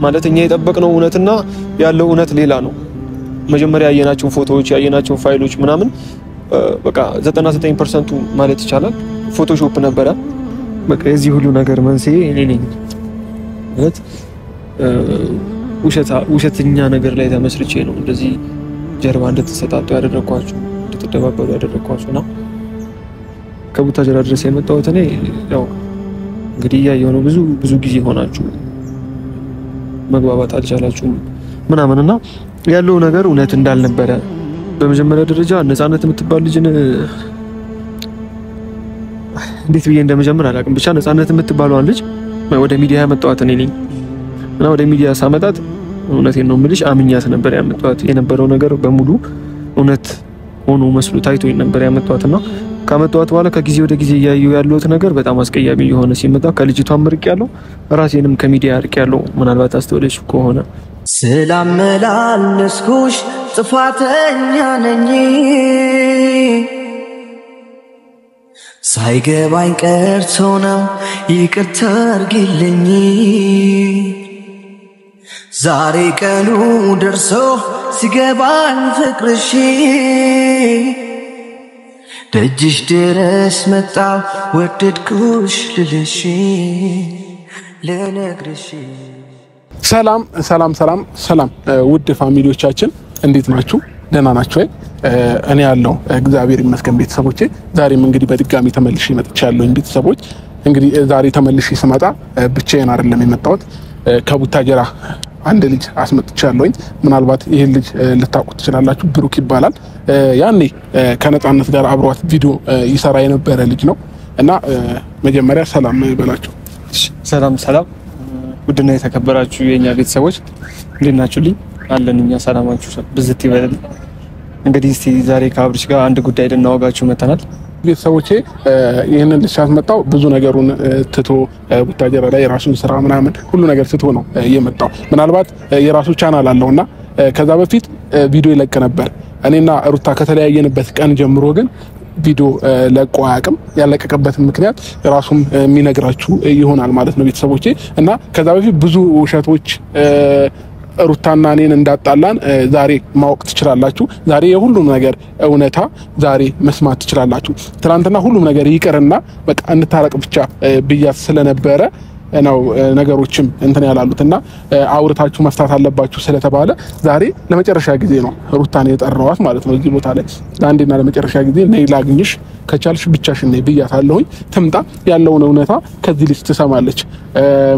ማለት እኛ የጠበቅነው እውነትና ያለው እውነት ሌላ ነው መጀመሪያ ያየናቸው ፎቶዎች ያየናቸው ፋይሎች ምናምን በቃ 99% ማለት ይቻላል ፎቶሾፕ ነበረ በቃ የዚህ ሁሉ ነገር መንስኤ እኔ ነኝ ማለት ውሸተኛ ነገር ላይ ተመስርቼ ነው እንደዚህ ጀርባ እንደተሰጣጡ ያደረኳችሁ እንደተደባበሩ ያደረኳችሁና ከቡታጀራ ድረስ የመጣሁት እኔ ያው እንግዲህ ያየው ነው ብዙ ጊዜ ሆናችሁ መግባባት አልቻላችሁም ምናምንና ያለው ነገር እውነት እንዳልነበረ በመጀመሪያ ደረጃ ነፃነት የምትባል ልጅን እንዴት ብዬ እንደመጀመር አላውቅም ብቻ ነፃነት የምትባለው ልጅ ወደ ሚዲያ ያመጣኋት እኔ ነኝ እና ወደ ሚዲያ ሳመጣት እውነቴን ነው የምልሽ አምኛት ነበር ያመጣኋት የነበረው ነገር በሙሉ እውነት ሆኖ መስሎ ታይቶኝ ነበር ያመጣኋትና ካመጣኋት በኋላ ከጊዜ ወደ ጊዜ ያየው ያለውት ነገር በጣም አስቀያሚ የሆነ ሲመጣ ከልጅቷም ርቅ ያለው ራሴንም ከሚዲያ ርቅ ያለው ምናልባት አስተውለሽ ከሆነ ስላመላለስኩሽ ጥፋተኛ ነኝ ሳይገባኝ ቀርቶ ነው ይቅርታ አድርጊልኝ ዛሬ ቀኑ ደርሶ ሲገባኝ ፍቅርሽ ደጅሽ ድረስ መጣው ወደድኩሽ ልልሽ ለነግርሽ ሰላም ውድ ፋሚሊዎቻችን እንዴት ናችሁ ደህና ናችሁ እኔ ያለው እግዚአብሔር ይመስገን ቤተሰቦቼ ዛሬም እንግዲህ በድጋሚ ተመልሼ መጥቻለሁ ቤተሰቦች እንግዲህ ዛሬ ተመልሼ ስመጣ ብቻዬን አይደለም የመጣሁት ከቡታጀራ አንድ ልጅ አስመጥቻለሁኝ ምናልባት ይሄን ልጅ ልታውቁት ትችላላችሁ ብሩክ ይባላል ያኔ ከነፃነት ጋር አብሯት ቪዲዮ ይሰራ የነበረ ልጅ ነው እና መጀመሪያ ሰላም ይበላችሁ ሰላም ውድና የተከበራችሁ የኛ ቤተሰቦች እንዴት ናችሁልኝ አለንኛ ሰላማችሁ ብዝት ይበል እንግዲህ እስቲ ዛሬ ከአብርሽ ጋር አንድ ጉዳይ ልናወጋችሁ መተናል ቤተሰቦቼ ይሄንን ልጅ አስመጣው ብዙ ነገሩን ትቶ ቡታጀራ ላይ የራሱን ስራ ምናምን ሁሉ ነገር ትቶ ነው የመጣው ምናልባት የራሱ ቻናል አለውና ከዛ በፊት ቪዲዮ ይለቅ ነበር እኔና ሩታ ከተለያየንበት ቀን ጀምሮ ግን ቪዲዮ ለቆ አያውቅም ያለቀቀበት ምክንያት ራሱም የሚነግራችሁ ይሆናል ማለት ነው ቤተሰቦቼ እና ከዛ በፊት ብዙ ውሸቶች ሩታና እኔን እንዳጣላን ዛሬ ማወቅ ትችላላችሁ ዛሬ የሁሉም ነገር እውነታ ዛሬ መስማት ትችላላችሁ ትናንትና ሁሉም ነገር ይቀርና በቃ እንታረቅ ብቻ ብያት ስለነበረ ነው ነገሮችም እንትን ያላሉትና አውርታችሁ መፍታት አለባችሁ ስለተባለ ዛሬ ለመጨረሻ ጊዜ ነው ሩታን የጠራዋት ማለት ነው እዚህ ቦታ ላይ ለአንዴና ለመጨረሻ ጊዜ ነይ ላግኝሽ ከቻልሽ ብቻሽን ነይ ብያታለሁኝ ትምጣ ያለውን እውነታ ከዚህ ልጅ ትሰማለች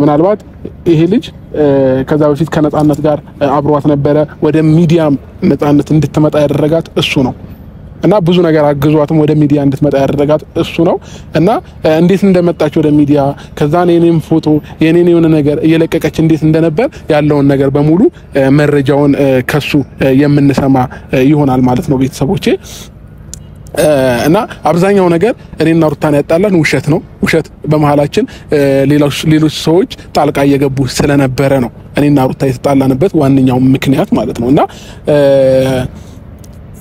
ምናልባት ይሄ ልጅ ከዛ በፊት ከነፃነት ጋር አብሯት ነበረ ወደ ሚዲያም ነፃነት እንድትመጣ ያደረጋት እሱ ነው እና ብዙ ነገር አግዟትም ወደ ሚዲያ እንድትመጣ ያደረጋት እሱ ነው እና እንዴት እንደመጣች ወደ ሚዲያ ከዛ የኔም ፎቶ የኔን የሆነ ነገር እየለቀቀች እንዴት እንደነበር ያለውን ነገር በሙሉ መረጃውን ከሱ የምንሰማ ይሆናል ማለት ነው ቤተሰቦቼ እና አብዛኛው ነገር እኔና ሩታን ያጣላን ውሸት ነው ውሸት በመሐላችን ሌሎች ሰዎች ጣልቃ እየገቡ ስለነበረ ነው እኔና ሩታ የተጣላንበት ዋንኛው ምክንያት ማለት ነውና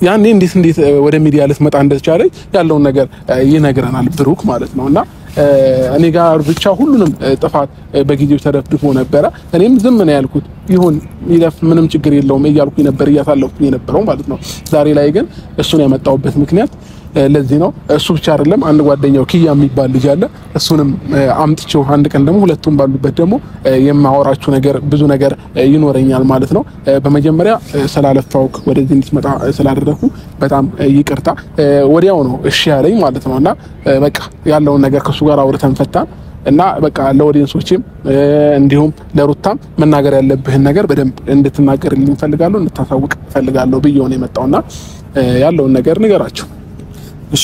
ያኔ እንዴት ወደ ሚዲያ ልትመጣ እንደቻለች ያለውን ነገር ይነግረናል ብሩክ ማለት ነውና እኔ ጋር ብቻ ሁሉንም ጥፋት በጊዜው ተደፍድፎ ነበር እኔም ዝም ነው ያልኩት ይሁን ይለፍ ምንም ችግር የለውም እያልኩኝ ነበር እያሳለፍኩኝ ነበርው ማለት ነው ዛሬ ላይ ግን እሱን ያመጣውበት ምክንያት ለዚህ ነው እሱ ብቻ አይደለም አንድ ጓደኛው ኪያ የሚባል ልጅ አለ እሱንም አምጥቼው አንድ ቀን ደግሞ ሁለቱም ባሉበት ደግሞ የማወራችሁ ነገር ብዙ ነገር ይኖረኛል ማለት ነው በመጀመሪያ ስላለፋውክ ወደዚህ እንድትመጣ ስላደረኩ በጣም ይቅርታ ወዲያው ነው እሺ ያለኝ ማለት ነውና በቃ ያለውን ነገር ከሱ ጋር አውርተን ፈታን እና በቃ ለኦዲየንሶችም እንዲሁም ለሩታም መናገር ያለብህን ነገር በደንብ እንድትናገርልኝ ፈልጋለሁ እንድታሳውቅ ፈልጋለሁ ብዬው ነው የመጣውና ያለውን ነገር ንገራችሁ እሺ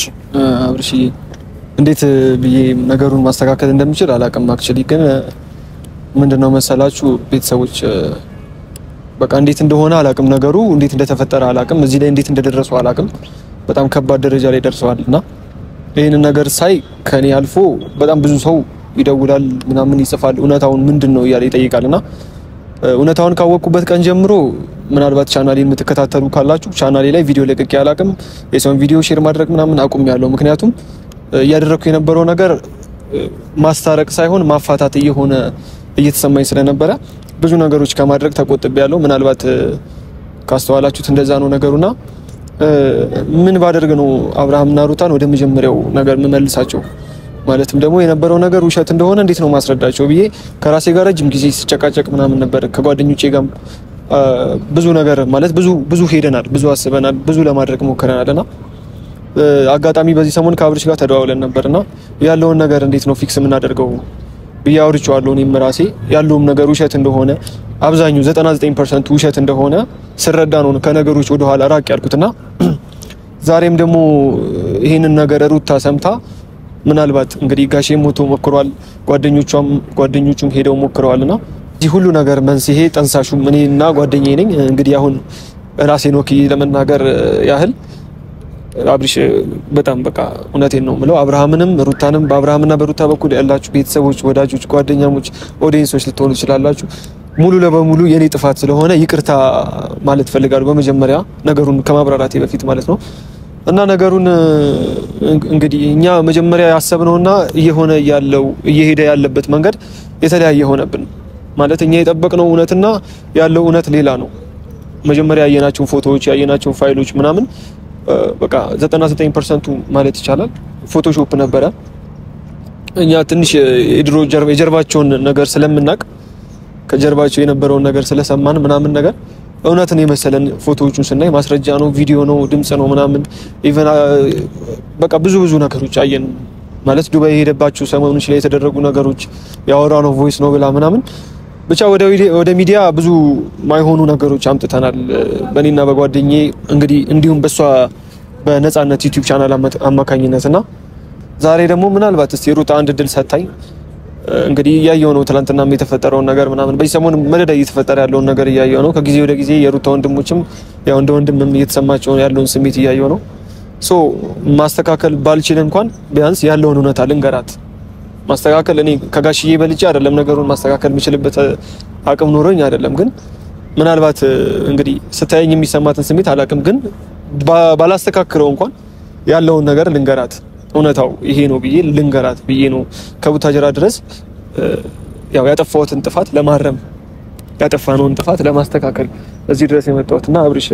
አብርሽ እንዴት ብዬ ነገሩን ማስተካከል እንደምችል አላውቅም አክቹሊ ግን ምንድነው መሰላችሁ ቤተሰቦች በቃ እንዴት እንደሆነ አላውቅም ነገሩ እንዴት እንደተፈጠረ አላውቅም እዚህ ላይ እንዴት እንደደረሰው አላውቅም በጣም ከባድ ደረጃ ላይ ደርሰዋልና ይሄን ነገር ሳይ ከኔ አልፎ በጣም ብዙ ሰው ይደውላል ምናምን ይጽፋል እውነታውን ምንድነው እያለ ይጠይቃልና እውነታውን ካወቁበት ቀን ጀምሮ ምናልባት ቻናሌን የምትከታተሉ ካላችሁ ቻናሌ ላይ ቪዲዮ ለቅቄ አላውቅም የሰውን ቪዲዮ ሼር ማድረግ ምናምን አቁሜያለሁ ምክንያቱም ያደረኩ የነበረው ነገር ማስታረቅ ሳይሆን ማፋታት እየተሰማኝ ስለነበረ ብዙ ነገሮች ከማድረግ ተቆጥቤያለሁ። ምናልባት ካስተዋላችሁት እንደዛ ነው ነገሩና ምን ባደርግ ነው አብርሃምና ሩታን ወደ መጀመሪያው ነገር መመልሳቸው? ማለትም ደግሞ የነበረው ነገር ውሸት እንደሆነ እንዴት ነው ማስረዳቸው ብዬ ከራሴ ጋር ረጅም ጊዜ ሲጨቃጨቅ ምናምን ነበር። ከጓደኞቼ ጋርም ብዙ ነገር ማለት ብዙ ሄደናል፣ ብዙ አስበናል፣ ብዙ ለማድረግ ሞክረናልና አጋጣሚ በዚህ ሰሞን ከአብርሽ ጋር ተደዋውለን ነበርና ያለውን ነገር እንዴት ነው ፊክስ የምናደርገው ብዬ አውርቼዋለሁ። እኔም ራሴ ያለውም ነገር ውሸት እንደሆነ አብዛኛው 99% ውሸት እንደሆነ ስረዳ ነው ከነገሮች ወደ ኋላ ራቅ ያልኩትና ዛሬም ደግሞ ይሄንን ነገር ሩታ ሰምታ ምናልባት እንግዲህ ጋሼ ሞቶ ሞክሯል፣ ጓደኞቹም ሄደው ሞክረዋልና እዚህ ሁሉ ነገር መንስኤ ጠንሳሹም እኔና ጓደኛዬ ነኝ። እንግዲህ አሁን ራሴን ወክዬ ለመናገር ያህል አብርሽ በጣም በቃ እውነቴን ነው የምለው አብርሃምንም ሩታንም በአብርሃምና በሩታ በኩል ያላችሁ ቤተሰቦች፣ ወዳጆች፣ ጓደኛሞች፣ ኦዲየንሶች ልትሆኑ ይችላላችሁ ሙሉ ለበሙሉ የኔ ጥፋት ስለሆነ ይቅርታ ማለት ፈልጋለሁ በመጀመሪያ ነገሩን ከማብራራቴ በፊት ማለት ነው። እና ነገሩን እንግዲህ እኛ መጀመሪያ ያሰብነውና እየሄደ ያለበት መንገድ የተለያየ ሆነብን ማለት እኛ የጠበቅነው እውነትና ያለው እውነት ሌላ ነው። መጀመሪያ ያየናቸው ፎቶዎች ያየናቸው ፋይሎች ምናምን በቃ 99% ማለት ይቻላል ፎቶሾፕ ነበረ። እኛ ትንሽ የድሮ የጀርባቸውን ነገር ስለምናቅ ከጀርባቸው የነበረውን ነገር ስለሰማን ምናምን ነገር እውነትን የመሰለን ፎቶዎቹን ስናይ ማስረጃ ነው፣ ቪዲዮ ነው፣ ድምጽ ነው ምናምን ኢቭን በቃ ብዙ ነገሮች አየን ማለት ዱባይ የሄደባቸው ሰሞኑን ላይ የተደረጉ ነገሮች ያወራነው ቮይስ ነው ብላ ምናምን ብቻ ወደ ሚዲያ ብዙ ማይሆኑ ነገሮች አምጥተናል በእኔና በጓደኛዬ እንግዲህ እንዲሁም በሷ በነጻነት ዩቲዩብ ቻናል አማካኝነትና ዛሬ ደግሞ ምናልባት እስቲ ሩታ አንድ ድል ሰጣኝ እንግዲህ ያየው ነው ትላንትናም የተፈጠረው ነገር ምናምን በዚህ ሰሞን መደዳ እየተፈጠረ ያለው ነገር ያየው ነው። ከጊዜ ወደ ጊዜ የሩታ ወንድሞችም ያው እንደ ወንድምም እየተሰማቸው ያለውን ስሜት ያየው ነው። ማስተካከል ባልችል እንኳን ቢያንስ ያለውን እውነታ ልንገራት። ማስተካከል እኔ ከጋሽዬ በልጬ አይደለም ነገሩን ማስተካከል የምችልበት አቅም ኖሮኝ አይደለም፣ ግን ምናልባት እንግዲህ ስታየኝ የሚሰማትን ስሜት አላቅም፣ ግን ባላስተካክለው እንኳን ያለውን ነገር ልንገራት። እውነታው ይሄ ነው ብዬ ልንገራት ብዬ ነው ከቡታጀራ ድረስ ያው ያጠፋሁትን ጥፋት ለማረም ያጠፋነውን ጥፋት ለማስተካከል እዚህ ድረስ የመጣሁትና አብርሽ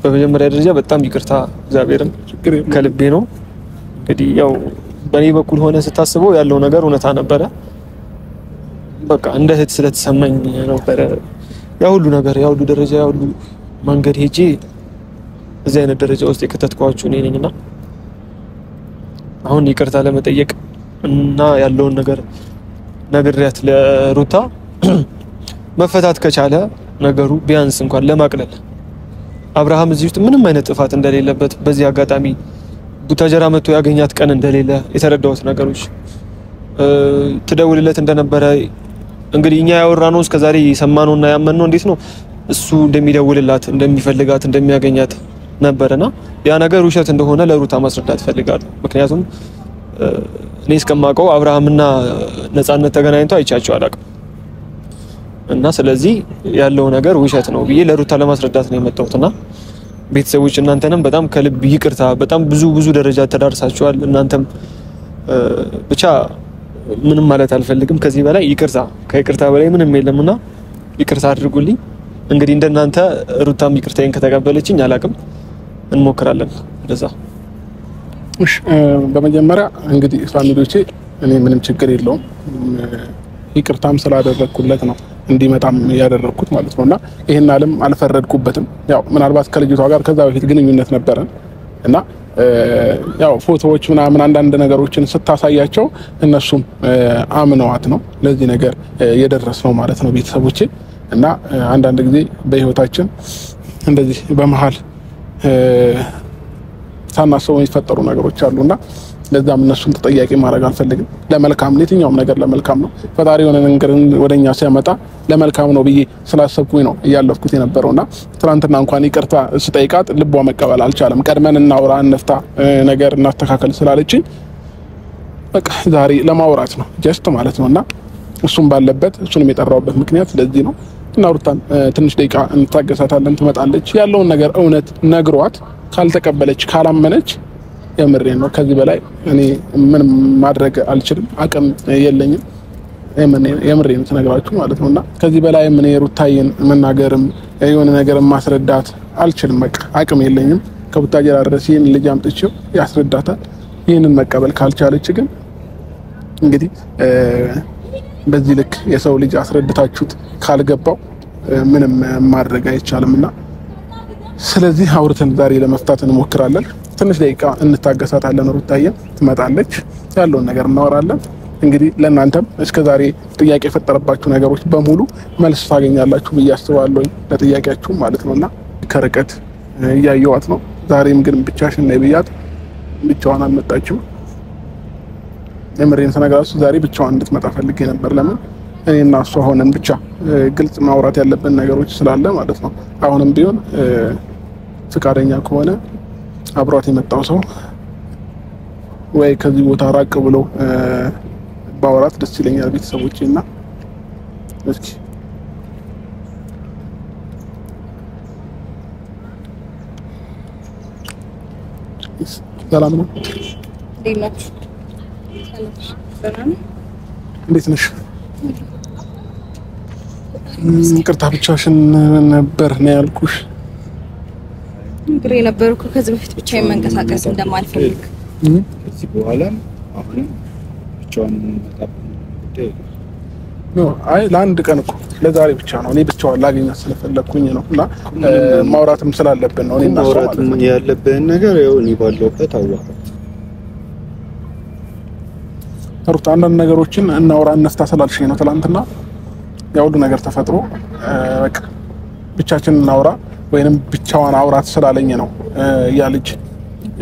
በመጀመሪያ ደረጃ በጣም ይቅርታ እግዚአብሔርን ከልቤ ነው። እንግዲህ ያው በኔ በኩል ሆነ ስታስበው ያለው ነገር እውነታ ነበረ። በቃ እንደ እህት ስለተሰማኝ ነበረ ያ ሁሉ ነገር ያ ሁሉ ደረጃ ያ ሁሉ መንገድ ሄጄ እዚህ አይነት ደረጃ ውስጥ የከተትኳችሁ እኔ ነኝና አሁን ይቅርታ ለመጠየቅ እና ያለውን ነገር ነግሬያት ለሩታ መፈታት ከቻለ ነገሩ ቢያንስ እንኳን ለማቅለል አብርሃም እዚህ ውስጥ ምንም አይነት ጥፋት እንደሌለበት በዚህ አጋጣሚ ቡታጀራ መጥቶ ያገኛት ቀን እንደሌለ የተረዳሁት ነገሮች ትደውልለት እንደነበረ እንግዲህ እኛ ያወራነው እስከዛሬ ሰማነውና ያመንነው እንዴት ነው እሱ እንደሚደውልላት እንደሚፈልጋት እንደሚያገኛት ነበርና ያ ነገር ውሸት እንደሆነ ለሩታ ማስረዳት ፈልጋለሁ። ምክንያቱም እኔ እስከማውቀው አብርሃምና ነጻነት ተገናኝተው አይቻቸው አላውቅም እና ስለዚህ ያለው ነገር ውሸት ነው ብዬ ለሩታ ለማስረዳት ነው የመጣሁትና ቤተሰቦች እናንተንም በጣም ከልብ ይቅርታ። በጣም ብዙ ደረጃ ተዳርሳችኋል። እናንተም ብቻ ምንም ማለት አልፈልግም ከዚህ በላይ ይቅርታ፣ ከይቅርታ በላይ ምንም የለምና ይቅርታ አድርጉልኝ። እንግዲህ እንደናንተ ሩታም ይቅርታዬን ከተቀበለችኝ አላውቅም እንሞክራለን እንደዛ። እሺ በመጀመሪያ እንግዲህ ፋሚሊዎቼ እኔ ምንም ችግር የለውም ይቅርታም ስላደረኩለት ነው እንዲመጣም ያደረኩት ማለት ነውና ይሄን ዓለም አልፈረድኩበትም። ያው ምናልባት ከልጅቷ ጋር ከዛ በፊት ግንኙነት ነበረን እና ያው ፎቶዎች ምናምን አንዳንድ ነገሮችን ስታሳያቸው እነሱም አምነዋት ነው ለዚህ ነገር የደረስነው ማለት ነው ቤተሰቦቼ። እና አንዳንድ ጊዜ በህይወታችን እንደዚህ በመሃል ሳናስበው የሚፈጠሩ ነገሮች አሉና ለዛም እነሱን ተጠያቂ ማድረግ አልፈልግም። ለመልካም ነው፣ የትኛውም ነገር ለመልካም ነው። ፈጣሪ የሆነ ነገርን ወደኛ ሲያመጣ ለመልካም ነው ብዬ ስላሰብኩኝ ነው እያለፍኩት የነበረውና ትናንትና እንኳን ይቅርታ ስጠይቃት ልቧ መቀበል አልቻለም። ቀድመን እናውራ እንፍታ ነገር እናስተካከል ስላለችኝ በቃ ዛሬ ለማውራት ነው ጀስት ማለት ነውና እሱም ባለበት እሱንም የጠራውበት ምክንያት ለዚህ ነው። እና ሩታን ትንሽ ደቂቃ እንታገሳታለን፣ ትመጣለች። ያለውን ነገር እውነት ነግሯት ካልተቀበለች ካላመነች የምሬን ነው ከዚህ በላይ እኔ ምንም ማድረግ አልችልም፣ አቅም የለኝም። የምሬን ስነግራችሁ ማለት ነውና ከዚህ በላይ ምን ሩታዬን መናገርም የሆነ ነገር ማስረዳት አልችልም። በቃ አቅም የለኝም። ከቡታጀራ ድረስ ይሄን ልጅ አምጥቼው ያስረዳታል። ይሄንን መቀበል ካልቻለች ግን እንግዲህ በዚህ ልክ የሰው ልጅ አስረድታችሁት ካልገባው ምንም ማድረግ አይቻልምና ስለዚህ አውርተን ዛሬ ለመፍታት እንሞክራለን። ትንሽ ደቂቃ እንታገሳታለን። ሩታዬን ትመጣለች፣ ያለውን ነገር እናወራለን። እንግዲህ ለእናንተም እስከዛሬ ጥያቄ የፈጠረባችሁ ነገሮች በሙሉ መልስ ታገኛላችሁ ብዬ አስባለሁ፣ ለጥያቄያችሁ ማለት ነውና ከርቀት እያየዋት ነው። ዛሬም ግን ብቻሽን ነይ ብያት ብቻዋን አልመጣችም። የምሬን ስነግራችሁ ዛሬ ብቻዋን እንድትመጣ ፈልጌ ነበር። ለምን እኔና እሷ ሆነን ብቻ ግልጽ ማውራት ያለብን ነገሮች ስላለ ማለት ነው። አሁንም ቢሆን ፍቃደኛ ከሆነ አብሯት የመጣው ሰው ወይ ከዚህ ቦታ ራቅ ብሎ ባወራት ደስ ይለኛል ቤተሰቦቼና እስኪ ሰላም ነው። እንዴት ነሽ? ይቅርታ ብቻሽን ነበር ነው ያልኩሽ። እንግዲህ ነበርኩ ከዚህ በፊት ብቻዬን መንቀሳቀስ እንደማልፈልግ ከዚህ በኋላ አሁን ብቻዋን ነው። አይ ለአንድ ቀን እኮ ለዛሬ ብቻ ነው። እኔ ብቻዋን ላገኛት ስለፈለኩኝ ነው እና ማውራትም ስላለብን ነው። እኔ ማውራትም ያለብን ነገር ያው እኔ ባለውበት አዋራት ሩታ አንዳንድ ነገሮችን እናውራ እንፍታ ስላልሽኝ ነው ትላንትና ያው ሁሉ ነገር ተፈጥሮ በቃ ብቻችንን እናውራ ወይንም ብቻዋን አውራት ስላለኝ ነው ያ ልጅ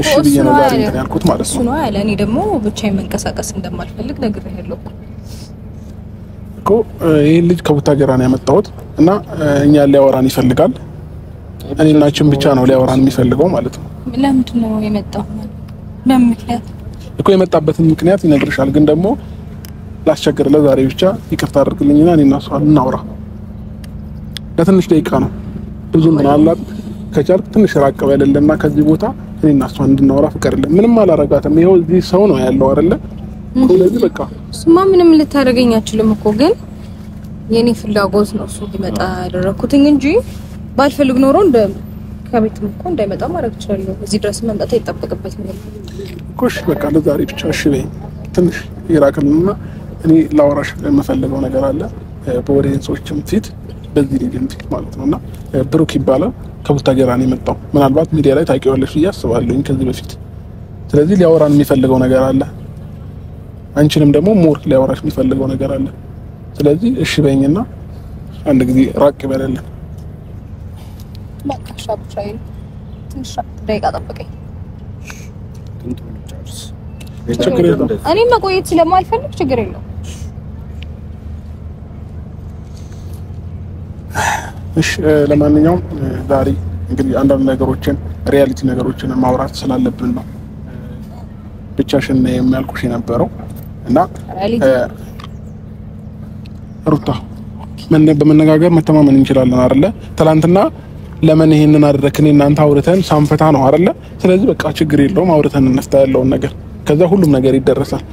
እሺ ብዬ ነው ዛሬ እንትን ያልኩት ማለት ነው። እሱ ነው ያለ። እኔ ደግሞ ብቻዬን መንቀሳቀስ እንደማልፈልግ ነግሬሃለሁ እኮ። ይሄ ልጅ ከቡታጀራ ነው ያመጣሁት እና እኛ ሊያወራን ይፈልጋል። እኔና አንቺን ብቻ ነው ሊያወራን የሚፈልገው ማለት ነው። ለምንድን ነው የመጣው? ለምን ምክንያት እኮ የመጣበትን ምክንያት ይነግርሻል። ግን ደግሞ ላስቸግር ለዛሬ ብቻ ይቅርታ አድርግልኝና እኔና እሷ እናውራ። ለትንሽ ደቂቃ ነው ብዙ ምን አላት። ከቻልክ ትንሽ ራቅ በለልና ከዚህ ቦታ እኔና እሷ እንድናወራ ፍቀድልኝ። ምንም አላረጋትም። ይሄው እዚህ ሰው ነው ያለው አይደለ? ስለዚህ በቃ እሱማ ምንም ልታደርገኝ አትችልም እኮ። ግን የኔ ፍላጎት ነው እሱ ሊመጣ ያደረኩት እንጂ ባልፈልግ ኖሮ ከቤትም እኮ እንዳይመጣ ማድረግ እችላለሁ። እዚህ ድረስ መምጣት አይጠበቅበት ነው እኮ። እሺ በቃ ለዛሬ ብቻ እሺ በይ። ትንሽ ይራቅልና እኔ ላወራሽ የምፈልገው ነገር አለ በኦዲየንሶችም ፊት በዚህ ልጅም ፊት ማለት ነውና ብሩክ ይባላል። ከቡታጀራ ነው የመጣው። ምናልባት ሚዲያ ላይ ታውቂዋለሽ ብዬ አስባለሁኝ ከዚህ በፊት። ስለዚህ ሊያወራን የሚፈልገው ነገር አለ። አንቺንም ደግሞ ሞር ሊያወራሽ የሚፈልገው ነገር አለ። ስለዚህ እሺ በይኝና አንድ ጊዜ ራቅ ይበለልን። በቃ ሻብቻይ ትንሽ ደቂቃ ጠብቀኝ። ችግር የለውም። እኔ መቆየት ስለማልፈልግ ችግር የለውም። እሺ ለማንኛውም ዛሬ እንግዲህ አንዳንድ ነገሮችን ሪያሊቲ ነገሮችን ማውራት ስላለብን ነው ብቻሽን ነው የሚያልኩሽ የነበረው እና ሩታ በመነጋገር መተማመን እንችላለን አይደለ? ትላንትና ለምን ይሄንን አደረክኝ እናንተ አውርተን ሳንፈታ ነው አይደለ? ስለዚህ በቃ ችግር የለውም አውርተን እንፍታ ያለውን ነገር ከዛ ሁሉም ነገር ይደረሳል።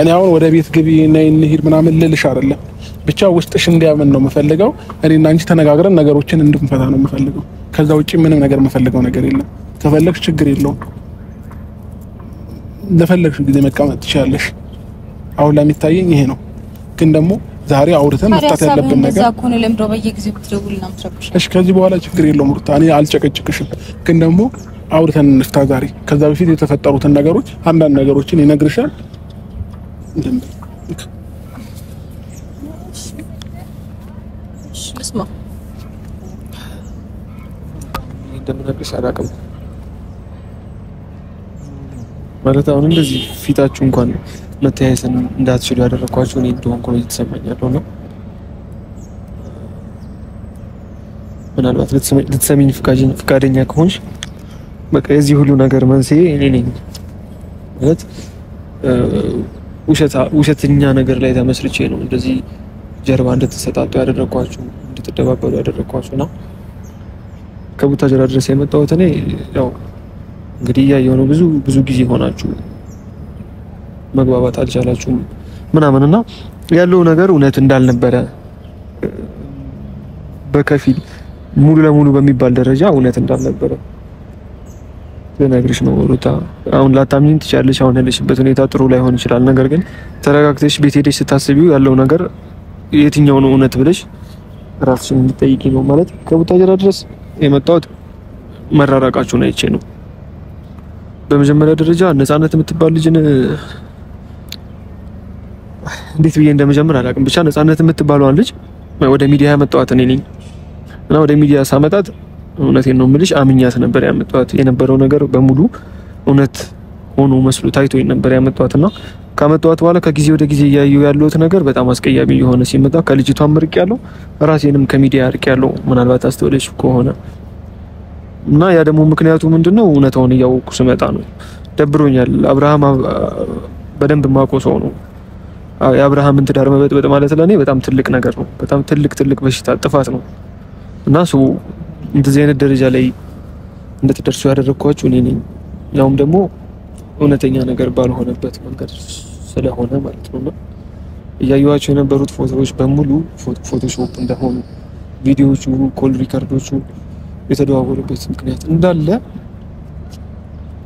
እኔ አሁን ወደ ቤት ግቢ ነይ እንሂድ ምናምን ልልሽ አይደለ? ብቻ ውስጥሽ እንዲያመን ነው የምፈልገው። እኔና አንቺ ተነጋግረን ነገሮችን እንድንፈታ ነው የምፈልገው። ከዛ ውጪ ምንም ነገር የምፈልገው ነገር የለም። ከፈለግሽ ችግር የለውም ለፈለግሽ ጊዜ መቀመጥ ትችያለሽ። አሁን ላይ የሚታየኝ ይሄ ነው። ግን ደግሞ ዛሬ አውርተን መፍታት ያለብን ነገር እዛ ኮነ ለምዶ በየጊዜው ብትደውልና ምትረብሽ። እሺ ከዚህ በኋላ ችግር የለውም ሩታ፣ እኔ አልጨቀጭቅሽም። ግን ደግሞ አውርተን እንፍታ ዛሬ። ከዛ በፊት የተፈጠሩትን ነገሮች አንዳንድ ነገሮችን ይነግርሻል። እስማ እንደምነግርሽ አላውቅም ማለት አሁን እንደዚህ ፊታችሁ እንኳን መተያየትን እንዳትችሉ ያደረኳችሁ እኔ እንደሆንኩ ነው እየተሰማኝ ያለው ነው። ምናልባት ልትሰሚኝ ፍቃደኛ ከሆንሽ በቃ የዚህ ሁሉ ነገር መንስኤ እኔ ነኝ ማለት ውሸተኛ ነገር ላይ ተመስርቼ ነው እንደዚህ ጀርባ እንድትሰጣጡ ያደረኳችሁ እንድትደባበሩ ያደረኳችሁና ከቡታጀራ ድረስ የመጣሁት እኔ ያው እንግዲህ ያየው ነው ብዙ ጊዜ ሆናችሁ መግባባት አልቻላችሁም ምናምንና ያለው ነገር እውነት እንዳልነበረ በከፊል ሙሉ ለሙሉ በሚባል ደረጃ እውነት እንዳልነበረ ለነገርሽ ነው ሩታ። አሁን ላታምኚኝ ትችያለሽ። አሁን ያለሽበት ሁኔታ ጥሩ ላይሆን ይችላል። ነገር ግን ተረጋግተሽ ቤት ሄደሽ ስታስቢው ያለው ነገር የትኛው ነው እውነት ብለሽ ራስሽን እንድትጠይቂ ነው። ማለት ከቡታጀራ ድረስ የመጣሁት መራራቃችሁን አይቼ ነው። በመጀመሪያ ደረጃ ነፃነት የምትባል ልጅን እንዴት ብዬ እንደመጀመር አላውቅም። ብቻ ነፃነት የምትባለዋን ልጅ ወደ ሚዲያ ያመጣኋት እኔ ነኝ እና ወደ ሚዲያ ሳመጣት እውነቴን ነው የምልሽ አምኛት ነበር ያመጣኋት። የነበረው ነገር በሙሉ እውነት ሆኖ መስሎ ታይቶኝ ነበር ያመጣኋትና ካመጣኋት በኋላ ከጊዜ ወደ ጊዜ እያየሁ ያለሁት ነገር በጣም አስቀያሚ የሆነ ሲመጣ ከልጅቷም ርቅ ያለው ራሴንም ከሚዲያ ርቅ ያለው ምናልባት አስተውለሽ ከሆነ እና ያ ደግሞ ምክንያቱ ምንድነው እውነታውን እያወቅኩ ስመጣ ነው። ደብሮኛል። አብርሃም በደንብ ማቆ ሰው ነው። የአብርሃምን ትዳር መበጥበጥ ማለት ለኔ በጣም ትልቅ ነገር ነው። በጣም ትልቅ በሽታ ጥፋት ነው እና ሰው እንደዚህ አይነት ደረጃ ላይ እንድትደርሱ ያደረኳችሁ እኔ ነኝ። ያውም ደግሞ እውነተኛ ነገር ባልሆነበት መንገድ ስለሆነ ማለት ነውና እያዩዋቸው የነበሩት ፎቶዎች በሙሉ ፎቶሾፕ እንደሆኑ ቪዲዮዎቹ፣ ኮል ሪከርዶቹ የተደዋወሉበት ምክንያት እንዳለ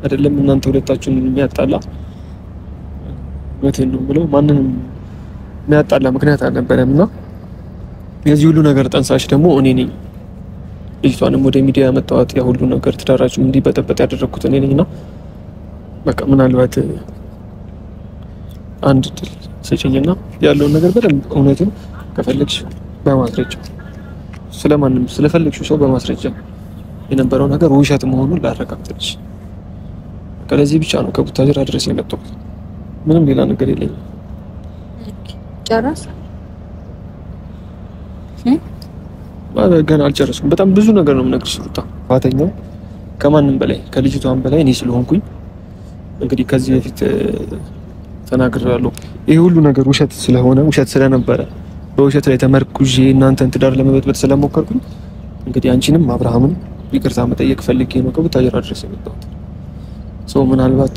አይደለም እናንተ ሁለታችሁን የሚያጣላ እውነቴን ነው የምለው ማንንም የሚያጣላ ምክንያት አልነበረምና የዚህ ሁሉ ነገር ጠንሳሽ ደግሞ እኔ ነኝ። ልጅቷንም ወደ ሚዲያ ያመጣኋት ያ ሁሉ ነገር ትዳራችሁ እንዲበጠበጥ ያደረኩት እኔ ነኝና በቃ ምናልባት አንድ ድል ሰጪኝና ያለውን ነገር በደንብ እውነቱን ከፈለግሽ በማስረጃ ስለማንም ስለፈለግሽው ሰው በማስረጃ የነበረው ነገር ውሸት መሆኑን ላረጋግጥልሽ። ከለዚህ ብቻ ነው ከቡታጀራ ድረስ የመጣሁት። ምንም ሌላ ነገር የለኝም። ጨረስ ገና አልጨረስኩም። በጣም ብዙ ነገር ነው የምነግርሽ ሩታ። ፋተኛው ከማንም በላይ ከልጅቷም በላይ እኔ ስለሆንኩኝ እንግዲህ ከዚህ በፊት ተናግሬያለሁ። ይሄ ሁሉ ነገር ውሸት ስለሆነ ውሸት ስለነበረ በውሸት ላይ ተመርኩዤ እናንተን ትዳር ለመበጥበጥ ስለሞከርኩኝ እንግዲህ አንቺንም አብርሃምን ይቅርታ መጠየቅ ፈልጌ ነው ከቡታጀራ ድረስ የመጣሁት። ሰው ምናልባት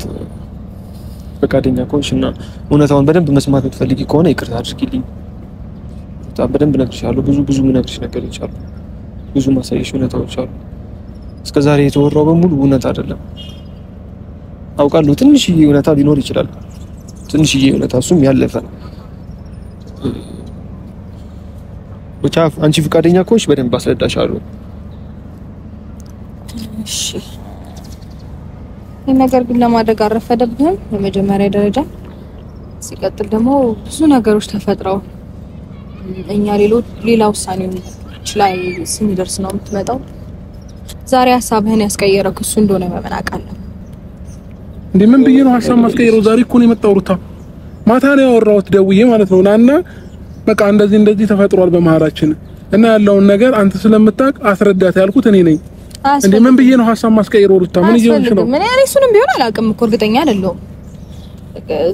ፈቃደኛ ከሆንሽና እውነታውን በደንብ መስማት የምትፈልጊ ከሆነ ይቅርታ አድርጊልኝ። በደንብ እነግርሻለሁ። ብዙ የምነግርሽ ነገሮች አሉ። ብዙ ማሳየሽ እውነታዎች አሉ። እስከዛሬ የተወራው በሙሉ እውነት አይደለም አውቃለሁ። ትንሽዬ እውነታ ሊኖር ይችላል። ትንሽዬ እውነታ እሱም ያለፈ ነው። ብቻ አንቺ ፈቃደኛ ከሆንሽ በደንብ አስረዳሻለሁ። እሺ ይሄ ነገር ግን ለማድረግ አረፈደብህም በመጀመሪያ ደረጃ። ሲቀጥል ደግሞ ብዙ ነገሮች ተፈጥረው እኛ ሌላ ውሳኔዎች ላይ ስንደርስ ነው የምትመጣው። ዛሬ ሐሳብህን ያስቀየረው እሱ እንደሆነ መመናቀለሁ እንዴ ምን ብዬ ነው ሐሳብ ማስቀየረው? ዛሬ እኮ ነው የመጣው ሩታ። ማታ ነው ያወራሁት ደውዬ ማለት ነው። ናና በቃ እንደዚህ ተፈጥሯል በመሃላችን እና ያለውን ነገር አንተ ስለምታውቅ አስረዳት ያልኩት እኔ ነኝ። እንዴ ምን ብዬ ነው ሐሳብ ማስቀየረው ሩታ? ምን ይሆንሽ ነው? ምን ያኔ እሱንም ቢሆን አላውቅም እኮ እርግጠኛ አይደለሁም።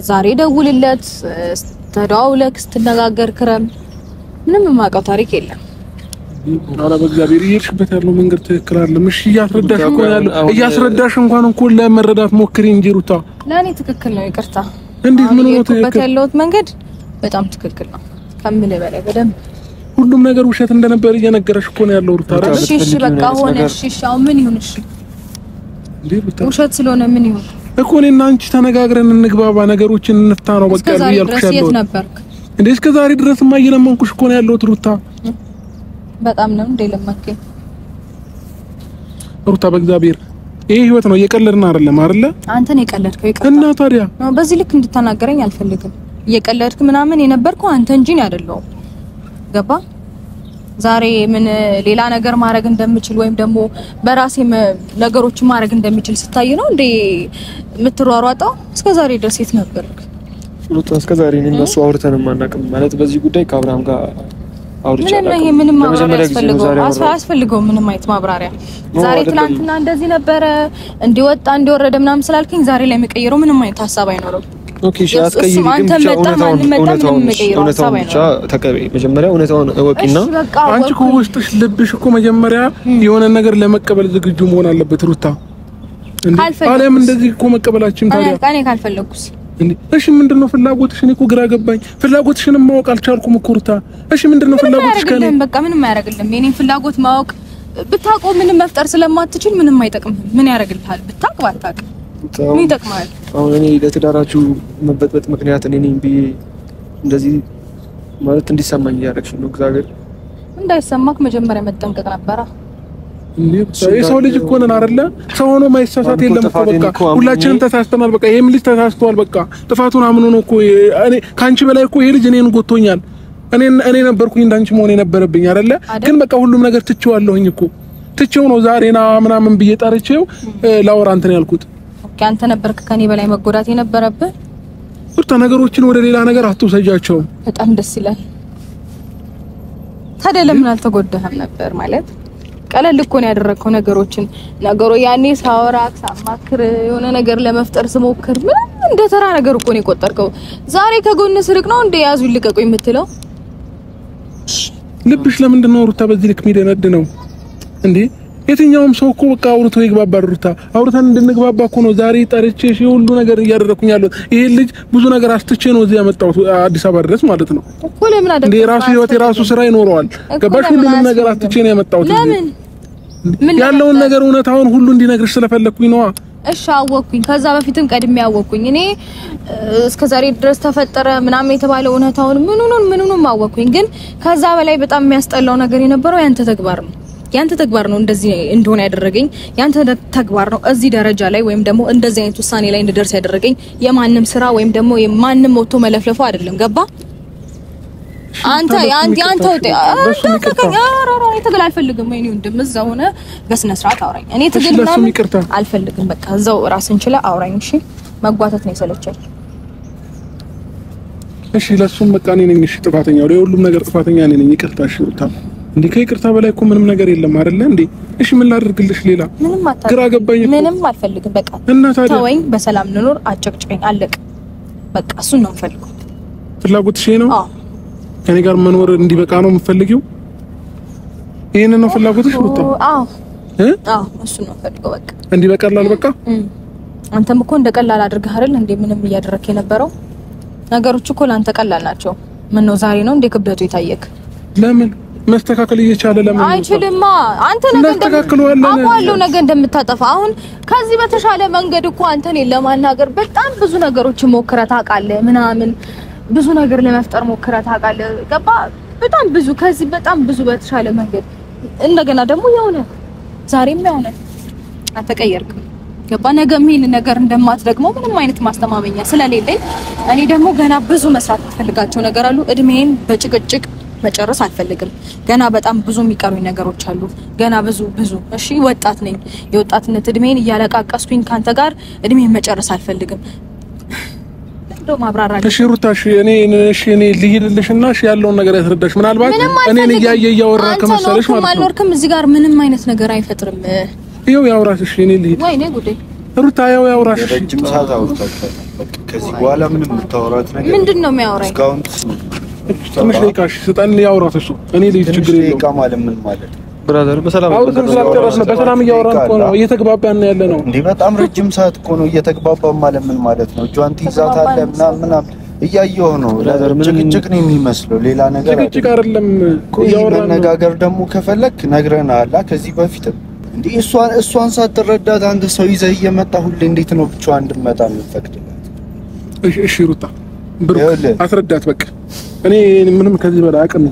ዛሬ ደውልለት ተደዋውለክ ስትነጋገር ክረም ምንም የማውቀው ታሪክ የለም። አረ በእግዚአብሔር እየሄድሽበት ያለው መንገድ ትክክል አይደለም። እሺ እያስረዳሽ እንኳን ለመረዳት ሞክሪ እንጂ ሩታ። ለኔ ትክክል ነው። ይቅርታ እንዴት ምን ነው ትክክል ያለው መንገድ በጣም ትክክል ነው ከምልህ በላይ በደንብ ሁሉም ነገር ውሸት እንደነበር እየነገረሽ እኮ ነው ያለው ሩታ። እሺ በቃ ሆነ። እሺ አሁን ምን ይሁን? እሺ እንዴ ውሸት ስለሆነ ምን ይሁን እኮ እኔና አንቺ ተነጋግረን እንግባባ፣ ነገሮችን እንፍታ ነው በቃ ያልኩሽ ያለው። እንዴ እስከ ዛሬ ድረስማ እየለመንኩሽ እኮ ነው ያለው ሩታ። በጣም ነው እንደ ለማከኝ ሩታ በእግዚአብሔር ይሄ ህይወት ነው፣ እየቀለድን አይደለም አይደለ? አንተ ነው የቀለድከው። ይቀርታ እና ታዲያ በዚህ ልክ እንድትናገረኝ አልፈልግም። እየቀለድክ ምናምን የነበርከው አንተ እንጂ ነው አይደለም። ገባ? ዛሬ ምን ሌላ ነገር ማድረግ እንደምችል ወይም ደግሞ በራሴ ነገሮችን ማድረግ እንደምችል ስታይ ነው እንዴ የምትሯሯጣው? እስከዛሬ ድረስ የት ነበርክ? ሩታ እስከዛሬ እነሱ አውርተን ማናውቅም ማለት በዚህ ጉዳይ ከአብርሃም ጋር አውርቻለሁ። ምንም ማብራሪያ አያስፈልገውም። ምንም አይነት ማብራሪያ ዛሬ ትናንትና እንደዚህ ነበረ እንዲወጣ እንዲወረደ ምናምን ስላልከኝ ዛሬ ላይ የሚቀይረው ምንም አይነት ሐሳብ አይኖርም። ኦኬ እሺ አስቀይሪ ግን ብቻ እውነታውን ብቻ ተቀበይ። መጀመሪያ እውነታውን እወቂና አንቺ እኮ ውስጥሽ ልብሽ እኮ መጀመሪያ የሆነ ነገር ለመቀበል ዝግጁ መሆን አለበት ሩታ። እንዴ አለም እንደዚህ እኮ መቀበላችን ታዲያ እኔ ካልፈለኩስ እሺ ምንድነው ፍላጎትሽ? እኔ እኮ ግራ ገባኝ። ፍላጎትሽንም ማወቅ አልቻልኩም እኮ ሩታ። እሺ ምንድነው ፍላጎትሽ? ከኔ በቃ ምንም አያረግልም። የኔን ፍላጎት ማወቅ ብታውቀው ምንም መፍጠር ስለማትችል ምንም አይጠቅምህም። ምን ያረግልሃል? ብታውቅ ባታውቅ ምን ይጠቅማል? አሁን እኔ ለትዳራችሁ መበጥበጥ ምክንያት እኔ ነኝ ብዬ እንደዚህ ማለት እንዲሰማኝ ያደረግሽ ነው። እግዚአብሔር እንዳይሰማክ መጀመሪያ መጠንቀቅ ነበረ። የሰው ልጅ እኮ ነን አይደለ? ሰው ሆኖ ማይሳሳት የለም እኮ በቃ ሁላችንም ተሳስተናል። በቃ ይሄም ልጅ ተሳስቷል። በቃ ጥፋቱን አምኖ ነው እኮ እኔ ካንቺ በላይ እኮ ይሄ ልጅ እኔን ጎቶኛል። እኔ ነበርኩኝ እንዳንቺ መሆን የነበረብኝ አይደለ? ግን በቃ ሁሉም ነገር ትቼዋለሁኝ እኮ ትቼው ነው ዛሬና ምናምን ብዬ ጠርቼው ላወራ እንትን ያልኩት። ኦኬ አንተ ነበርክ ከኔ በላይ መጎዳት የነበረብህ። ሩታ ነገሮችን ወደ ሌላ ነገር አትውሰጃቸው። በጣም ደስ ይላል። ታዲያ ለምን አልተጎዳህም ነበር? ማለት ቀለል እኮ ነው ያደረከው ነገሩ ያኔ ሳወራክ ሳማክር የሆነ ነገር ለመፍጠር ስሞክር ምን እንደ ተራ ነገር እኮ ነው የቆጠርከው። ዛሬ ከጎን ስርቅ ነው እንደ ያዙ ልቀቁ የምትለው። ልብሽ ለምንድን ነው ሩታ በዚህ ልክ የሚደነድ ነው እንዴ? የትኛውም ሰው እኮ በቃ አውርቶ ይግባባል። ሩታ አውርተን እንድንግባባ እኮ ነው ዛሬ ጠርቼሽ ሁሉ ነገር እያደረኩኝ ያለው። ይሄ ልጅ ብዙ ነገር አስጥቼ ነው እዚህ ያመጣሁት አዲስ አበባ ድረስ ማለት ነው እኮ። ለምን አደረክ? እንዴ ራሱ ህይወት የራሱ ስራ ይኖረዋል። ገባሽ? ሁሉንም ነገር አስጥቼ ነው ያመጣሁት። ለምን ያለውን ነገር እውነታውን ሁሉ እንዲነግርሽ ስለፈለኩኝ ነው። እሺ አወኩኝ። ከዛ በፊትም ቀድሜ ያወኩኝ። እኔ እስከዛሬ ድረስ ተፈጠረ ምናምን የተባለው እውነታውን ምኑንም አወኩኝ። ግን ከዛ በላይ በጣም የሚያስጠላው ነገር የነበረው ያንተ ተግባር ነው እንደዚህ እንደሆነ ያደረገኝ። ያንተ ተግባር ነው እዚህ ደረጃ ላይ ወይም ደግሞ እንደዚህ አይነት ውሳኔ ላይ እንድደርስ ያደረገኝ። የማንም ስራ ወይም ደግሞ የማንም ሞቶ መለፍለፉ አይደለም። ገባ? አንተ ትግል አልፈልግም። እኔ እንደምዛ ሆነ በስነ ስርዓት አውራኝ። እኔ ትግል ምናምን አልፈልግም። በቃ እዛው ራስን ችላ አውራኝ። እሺ መጓተት ነው የሰለቸኝ። እሺ ለሱም በቃ እኔ ነኝ እሺ ጥፋተኛው። ለሁሉም ነገር ጥፋተኛ እኔ ነኝ። ይቅርታ እሺ ሩታ። እንዴ ከይቅርታ በላይ እኮ ምንም ነገር የለም አይደለ እንዴ? እሺ ምን ላድርግልሽ? ሌላ ግራ ገባኝ እኮ። ምንም አልፈልግም። በቃ ተወኝ፣ በሰላም እንኖር፣ አጨቅጭቀኝ፣ አለቅ። በቃ እሱን ነው የምፈልገው። ፍላጎትሽ ነው? አዎ ከኔ ጋር መኖር እንዲበቃ ነው የምፈልጊው? ይሄን ነው ፍላጎትሽ ሩታ? አዎ እሱ ነው የምፈልገው። በቃ እንዲበቃላል። በቃ አንተም እኮ እንደቀላል አድርገህ አይደል እንዴ ምንም እያደረክ የነበረው? ነገሮች እኮ ላንተ ቀላል ናቸው። ምን ነው ዛሬ ነው እንዴ ክብደቱ የታየክ? ለምን መስተካከል እየቻለ ለምን አይችልማ? አንተ ነገ እንደምታጠፋ አሁን ከዚህ በተሻለ መንገድ እኮ አንተ እኔን ለማናገር በጣም ብዙ ነገሮችን ሞክረህ ታውቃለህ ምናምን ብዙ ነገር ለመፍጠር ሞክረህ ታውቃለህ። ገባ? በጣም ብዙ ከዚህ በጣም ብዙ በተሻለ መንገድ እንደገና ደግሞ የሆነ ዛሬም የሆነ አትቀየርክም። ገባ? ነገም ይሄን ነገር እንደማትደግመው ምንም አይነት ማስተማመኛ ስለሌለኝ እኔ ደግሞ ገና ብዙ መስራት የምፈልጋቸው ነገር አሉ። እድሜን በጭቅጭቅ መጨረስ አልፈልግም። ገና በጣም ብዙ የሚቀሩኝ ነገሮች አሉ። ገና ብዙ እሺ ወጣት ነኝ። የወጣትነት እድሜን እያለቃቀስኩኝ ካንተ ጋር እድሜን መጨረስ አልፈልግም። እንደው ማብራራ እሺ ሩታ እኔ ልሂድልሽና እሺ ያለውን ነገር ያስረዳሽ። ምናልባት እኔን እያወራ ከመሰለሽ ማለት ነው። አልወርክም እዚህ ጋር ምንም አይነት ነገር አይፈጥርም። ይኸው ያውራሽ። እሺ እኔ ልሂድ። ወይኔ ጉዴ ሩታ ያው ያውራሽ። ረጅም ሰዓት አውርታችኋል። ከዚህ በኋላ ምንም የምታወራት ነገር ምንድነው የሚያወራኝ? እስካሁን ትንሽ ደቂቃሽ ስጠን ያውራት እሱ። እኔ ልጅ ችግር የለውም። ደቂቃ ማለት ምን ማለት ብራዘር? በሰላም እያወራን እኮ ነው፣ እየተግባባን ያለ ነው እንዴ? በጣም ረጅም ሰዓት እኮ ነው እየተግባባን ማለት ምን ማለት ነው? እጇን ትይዛታለህ ምናምን እያየሁ ነው። ጭቅጭቅ ነው የሚመስለው፣ ሌላ ነገር ጭቅጭቅ አይደለም። እያወራን መነጋገር ደግሞ ከፈለክ ነግረናል ከዚህ በፊት እንዴ። እሷን ሳትረዳት አንተ ሰው ይዘህ እየመጣ ሁሌ እንዴት ነው ብቻዋን እንድትመጣ የምትፈቅድላት? እሺ ሩታ ብሩክ አስረዳት በቃ። እኔ ምንም ከዚህ በላይ አቅም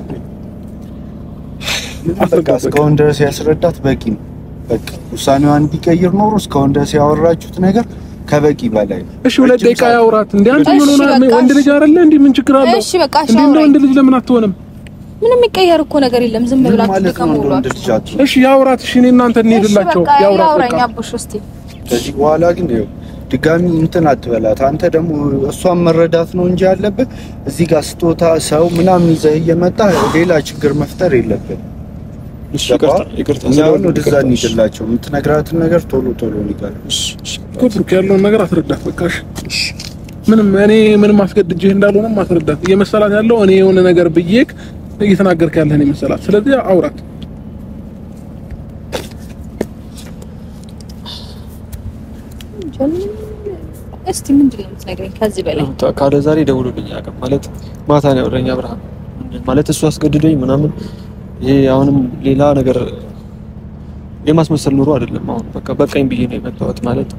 አስረዳት። እስካሁን ድረስ ያስረዳት በቂ ነው። በቃ ውሳኔዋን ቢቀይር ኖሮ እስካሁን ድረስ ያወራችሁት ነገር ከበቂ በላይ ነው። እሺ ሁለት ደቂቃ ያውራት እንዴ። አንተ ምን ሆነህ? ወንድ ልጅ አይደለ እንዴ? ምን ችግር አለው? እሺ በቃ እሺ ወንድ ልጅ ለምን አትሆንም? ምንም የሚቀየር እኮ ነገር የለም። ዝም ብላችሁ ተከሙሏት። እሺ ያውራት። እሺ እኔ እናንተ እንሄድላቸው። ያውራት በቃ ያቡሽ እስቲ። ከዚህ በኋላ ግን ድጋሚ እንትን አትበላት። አንተ ደግሞ እሷን መረዳት ነው እንጂ ያለብህ እዚህ ጋር ስጦታ ሰው ምናምን ይዘህ እየመጣ ሌላ ችግር መፍጠር የለብህም። እሺ ይቅርታ ነው ወደዛ እንሂድላቸው። የምትነግራትን ነገር ቶሎ ንገር። እሺ ብሩክ ያለውን ነገር አስረዳት በቃ። እሺ ምንም አስገድጄህ እንዳልሆነም አስረዳት። እየመሰላት ያለው እኔ የሆነ ነገር ብዬክ እየተናገርክ ያለህ ነው መሰላት። ስለዚህ አውራት። እስቲ ምንድነው የምትነግረኝ ከዚህ በላይ? ካለ ዛሬ ደውሎልኝ አያውቅም ማለት ማታ ነው ያወራኝ አብርሃም ማለት እሱ አስገድዶኝ ምናምን ይሄ አሁንም ሌላ ነገር የማስመሰል ኑሮ አይደለም። አሁን በቃ በቃኝ ብዬ ነው የመጣሁት ማለት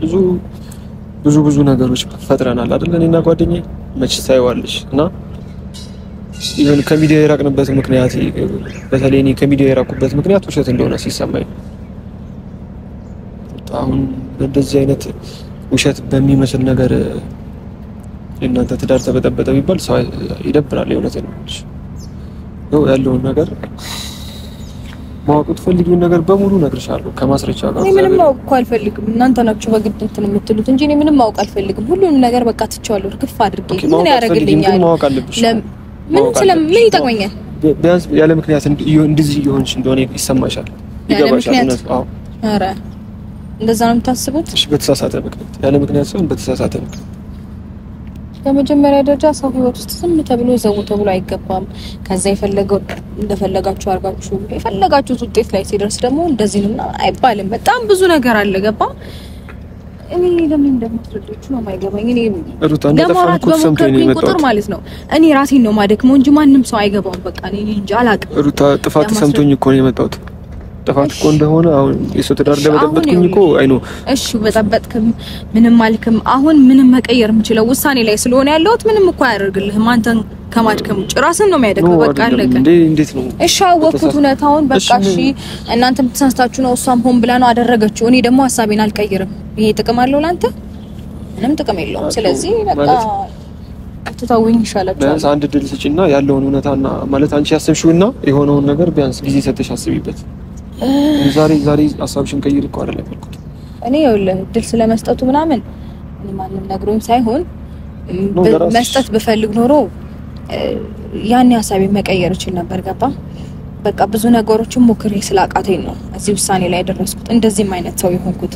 ብዙ ነገሮች ፈጥረናል አይደል እኔና ጓደኛዬ መች ታይዋለሽ እና ይሄን ከሚዲያ የራቅንበት ምክንያት በተለይ እኔ ከሚዲያ የራቁበት ምክንያት ውሸት እንደሆነ ሲሰማኝ አሁን እንደዚህ አይነት ውሸት በሚመስል ነገር እናንተ ትዳር ተበጠበጠ ቢባል ሰው ይደብራል። የእውነቴን ነው ያለውን ነገር ማወቅ ትፈልጊውን ነገር በሙሉ ነግርሻለሁ ከማስረጃ ጋር። እኔ ምንም ማወቅ እኮ አልፈልግም። እናንተ ናችሁ በግድ እንትን የምትሉት እንጂ እኔ ምንም ማወቅ አልፈልግም። ሁሉንም ነገር በቃ ትቻለሁ እርግፍ አድርጌ። ምን ያደርግልኛል? ማወቅ አለብሽ። ምን ይጠቅመኛል? ቢያንስ ያለ ምክንያት እንደዚህ ይሆንሽ እንደሆነ ይሰማሻል፣ ይገባሻል። አዎ ኧረ እንደዛ ነው የምታስቡት? እሺ በተሳሳተ ምክንያት ያለ ምክንያት ሳይሆን በተሳሳተ ምክንያት በመጀመሪያ ደረጃ ሰው ህይወት ውስጥ ዝም ተብሎ ዘው ተብሎ አይገባም። ከዛ የፈለገው እንደፈለጋችሁ አርጋችሁ የፈለጋችሁት ውጤት ላይ ሲደርስ ደግሞ እንደዚህ ነው አይባልም። በጣም ብዙ ነገር አለ ገባ። እኔ ለምን እንደምትረዱት ነው የማይገባኝ። እኔ ሩታ እንደተፋንኩ ሰምቶኝ ነው ቁጥር ማለት ነው እኔ ራሴን ነው ማደክመው እንጂ ማንም ሰው አይገባውም። በቃ እኔ እንጃ አላውቅም። ሩታ ጥፋት ሰምቶኝ እኮ ነው የመጣሁት። ጥፋት እኮ እንደሆነ አሁን የሰው ትዳር ለበጠበጥኩኝ እኮ አይ ነው። እሺ በጠበጥክም ምንም አልክም። አሁን ምንም መቀየር የምችለው ውሳኔ ላይ ስለሆነ ያለሁት ምንም እኮ አያደርግልህም። አንተን ከማድከም ውጭ ራስን ነው የሚያደክመው። በቃ አለቀ። እንዴት ነው? እሺ አወቅኩት እውነታውን። በቃ እሺ እናንተም ተሳስታችሁ ነው እሷም ሆን ብላ ነው አደረገችው። እኔ ደግሞ ሐሳቤን አልቀይርም። ይሄ ጥቅም አለው ላንተ? ምንም ጥቅም የለውም። ስለዚህ በቃ ተታውኝ ይሻላል። ቢያንስ አንድ ድል ስጪና ያለውን እውነታና ማለት አንቺ ያሰብሽውና የሆነውን ነገር ቢያንስ ጊዜ ሰጥተሽ አስቢበት። ዛሬ ሐሳብሽን ቀይር እኮ አይደለም ያልኩት። እኔ ይኸውልህ ድል ስለመስጠቱ ምናምን እኔ ማንንም ነግሮኝ ሳይሆን መስጠት በፈልግ ኖሮ ያኔ ሐሳቤን መቀየር እችል ነበር ገባ። በቃ ብዙ ነገሮችን ሞክሬ ስላቃተኝ ነው እዚህ ውሳኔ ላይ ደረስኩት። እንደዚህም አይነት ሰው ይሆንኩት።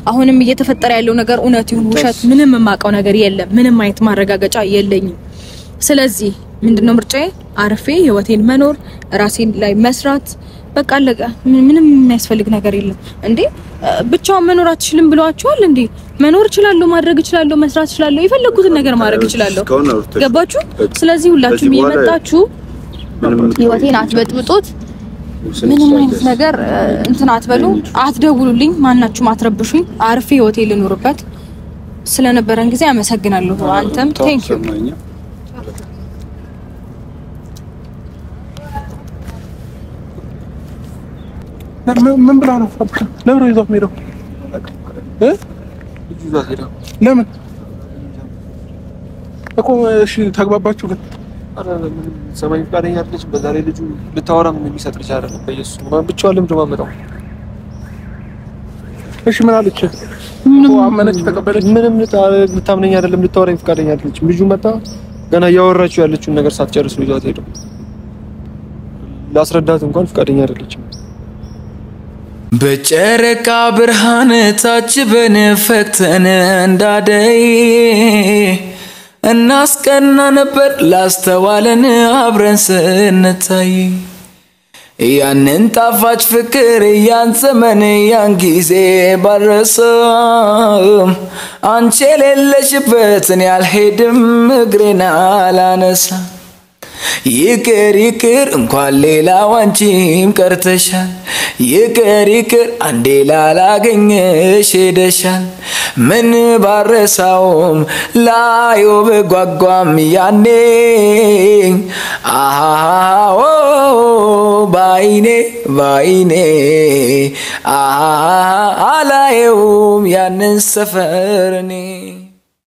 አሁንም እየተፈጠረ ያለው ነገር እውነት ይሁን ውሸት ምንም የማውቀው ነገር የለም። ምንም አይነት ማረጋገጫ የለኝም። ስለዚህ ምንድነው ምርጫዬ? አርፌ ህይወቴን መኖር፣ ራሴን ላይ መስራት። በቃ አለቀ። ምንም የሚያስፈልግ ነገር የለም። እንዴ ብቻውን መኖር አትችልም ብለዋቸዋል እንዴ? መኖር እችላለሁ፣ ማድረግ እችላለሁ፣ መስራት እችላለሁ፣ የፈለኩትን ነገር ማድረግ እችላለሁ። ገባችሁ? ስለዚህ ሁላችሁም እየመጣችሁ ህይወቴን አትበጥብጡት። ምንም አይነት ነገር እንትን አትበሉ፣ አትደውሉልኝ፣ ማናችሁም አትረብሹኝ። አርፌ ህይወቴን ልኖርበት። ስለነበረን ጊዜ አመሰግናለሁ። አንተም ቴንክ ዩ። ምን ብላ ነው? ለምን ይዟት ሄደው? ለምን እኮ እሺ ተግባባችሁ ግን ሰማይ ፍቃደኛ አይደለች። በዛ ላይ ልጁ ልታወራ ምን የሚሰጥ ልጅ አይደለም። በኢየሱስ ብቻዋን ለምንድን ነው የማመጣው? እሺ ምን አለች? አመነች፣ ተቀበለች። ምንም ልታምነኝ አይደለም፣ ልታወራኝ ፍቃደኛ አይደለች። ልጁ መጣ ገና እያወራችሁ ያለችውን ነገር ሳትጨርስ ነው ይዟት ሄደው። ላስረዳት እንኳን ፍቃደኛ አይደለችም። በጨረቃ ብርሃን ታጅበን ፈክተን እንዳደይ እናስቀና ነበር ላስተዋለን አብረን ስንታይ ያንን ጣፋጭ ፍቅር ያን ዘመን ያን ጊዜ ባረሰም አንቺ የሌለሽበትን ያልሄድም እግሬን አላነሳ ይቅር እንኳን ሌላ አንቺም ቀርተሻል ይቅር አንዴ ላላገኘሽ ሄደሻል ምን ባረሳውም ላዩ በጓጓም ያኔ አዎ ባይኔ አላየውም ያንን ሰፈር እኔ